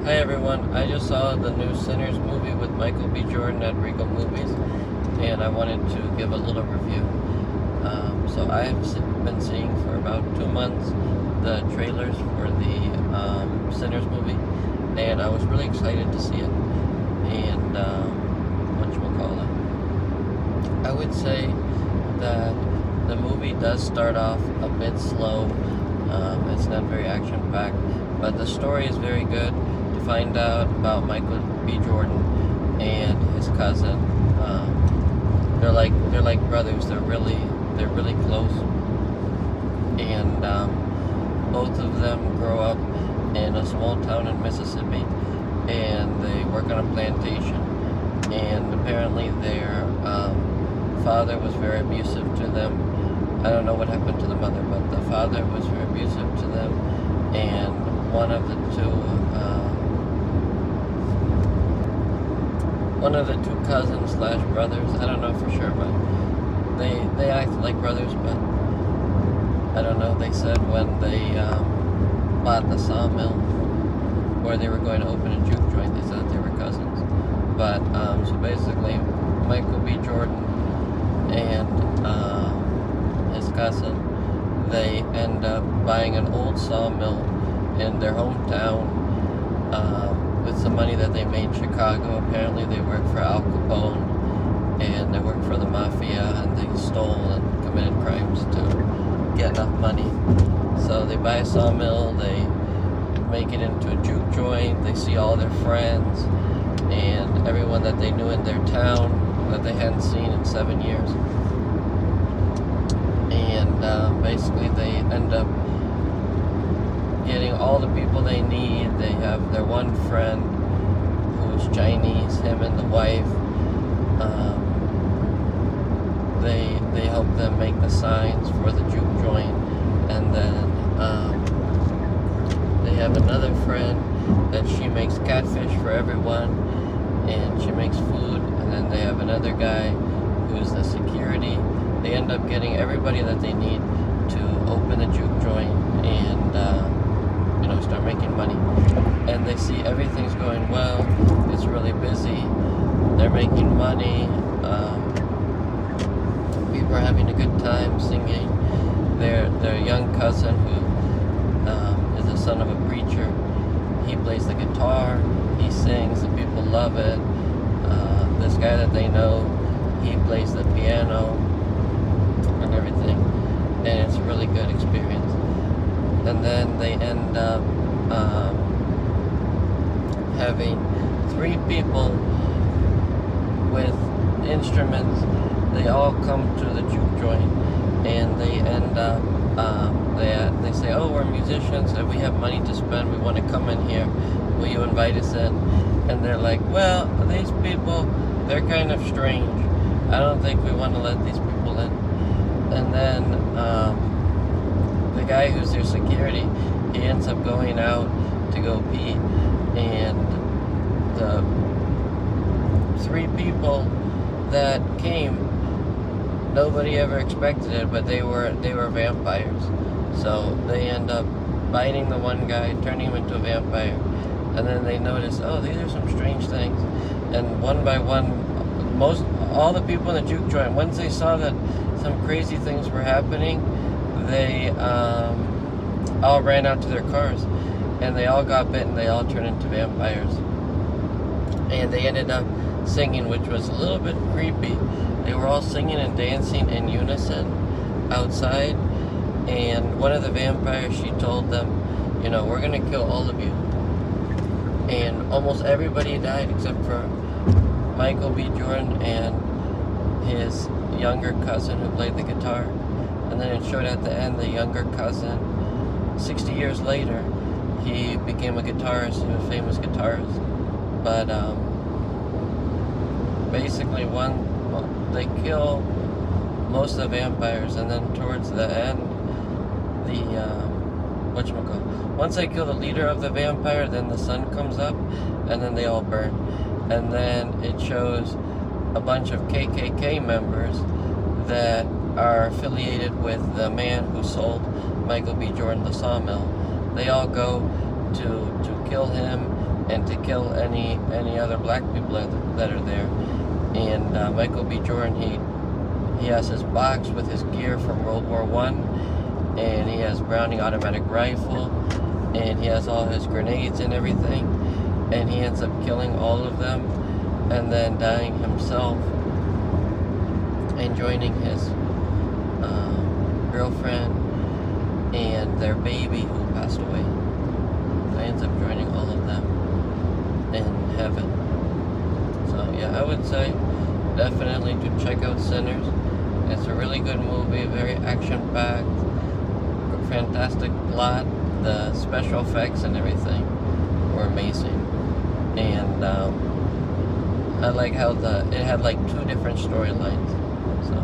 Hi everyone, I just saw the new Sinners movie with Michael B. Jordan at Regal Movies, and I wanted to give a little review. So I've been seeing for about 2 months the trailers for the Sinners movie, and I was really excited to see it. And whatchamacallit, I would say that the movie does start off a bit slow. It's not very action-packed, but the story is very good. To find out about Michael B. Jordan and his cousin, they're like brothers. They're really close, and both of them grow up in a small town in Mississippi, and they work on a plantation. And apparently their father was very abusive to them. I don't know what happened to the mother, but the father was very abusive to them, and one of the two cousins slash brothers, I don't know for sure, but they act like brothers, but I don't know. They said when they bought the sawmill where they were going to open a juke joint, they said that they were cousins. But so basically, Michael B. Jordan and his cousin, they end up buying an old sawmill in their hometown with some money that they made in Chicago. Apparently they worked for Al Capone, and they worked for the mafia, and they stole and committed crimes to get enough money. So they buy a sawmill, they make it into a juke joint, they see all their friends and everyone that they knew in their town that they hadn't seen in 7 years. And basically they end up getting all the people they need. They have their one friend who's Chinese, him and the wife. They help them make the signs for the juke joint, and then they have another friend that she makes catfish for everyone, and she makes food. And then they have another guy who's the security. They end up getting everybody that they need to open the juke joint and start making money. And they see everything's going well. It's really busy. They're making money. People are having a good time singing. Their young cousin, who is the son of a preacher, he plays the guitar. He sings, and people love it. This guy that they know, he plays the piano and everything, and it's a really good experience. And then they end up having 3 people with instruments. They all come to the juke joint, and they end up they say, "Oh, we're musicians and we have money to spend. We want to come in here. Will you invite us in?" And they're like, "Well, these people, they're kind of strange. I don't think we want to let these people in." And then the guy who's their security, he ends up going out to go pee, and the 3 people that came, nobody ever expected it, but they were vampires. So they end up biting the one guy, turning him into a vampire, and then they notice, oh, these are some strange things. And one by one, all the people in the juke joint, once they saw that some crazy things were happening, they all ran out to their cars, and they all got bitten. They all turned into vampires, and they ended up singing, which was a little bit creepy. They were all singing and dancing in unison outside, and one of the vampires, she told them, we're gonna kill all of you. And almost everybody died except for Michael B. Jordan and his younger cousin who played the guitar. And then it showed at the end the younger cousin, 60 years later, he became a guitarist. He was a famous guitarist. But basically they kill most of the vampires, and then towards the end, once they kill the leader of the vampire, then the sun comes up, and then they all burn. And then it shows a bunch of KKK members that are affiliated with the man who sold Michael B. Jordan the sawmill. They all go to kill him and to kill any other black people that are there. And Michael B. Jordan, he has his box with his gear from World War One, and he has Browning automatic rifle, and he has all his grenades and everything, and he ends up killing all of them, and then dying himself, and joining his girlfriend and their baby who passed away. He ends up joining all of them in heaven. So yeah, I would say definitely to check out Sinners. It's a really good movie, very action-packed, fantastic plot. The special effects and everything were amazing, and I like how it had like 2 different storylines. So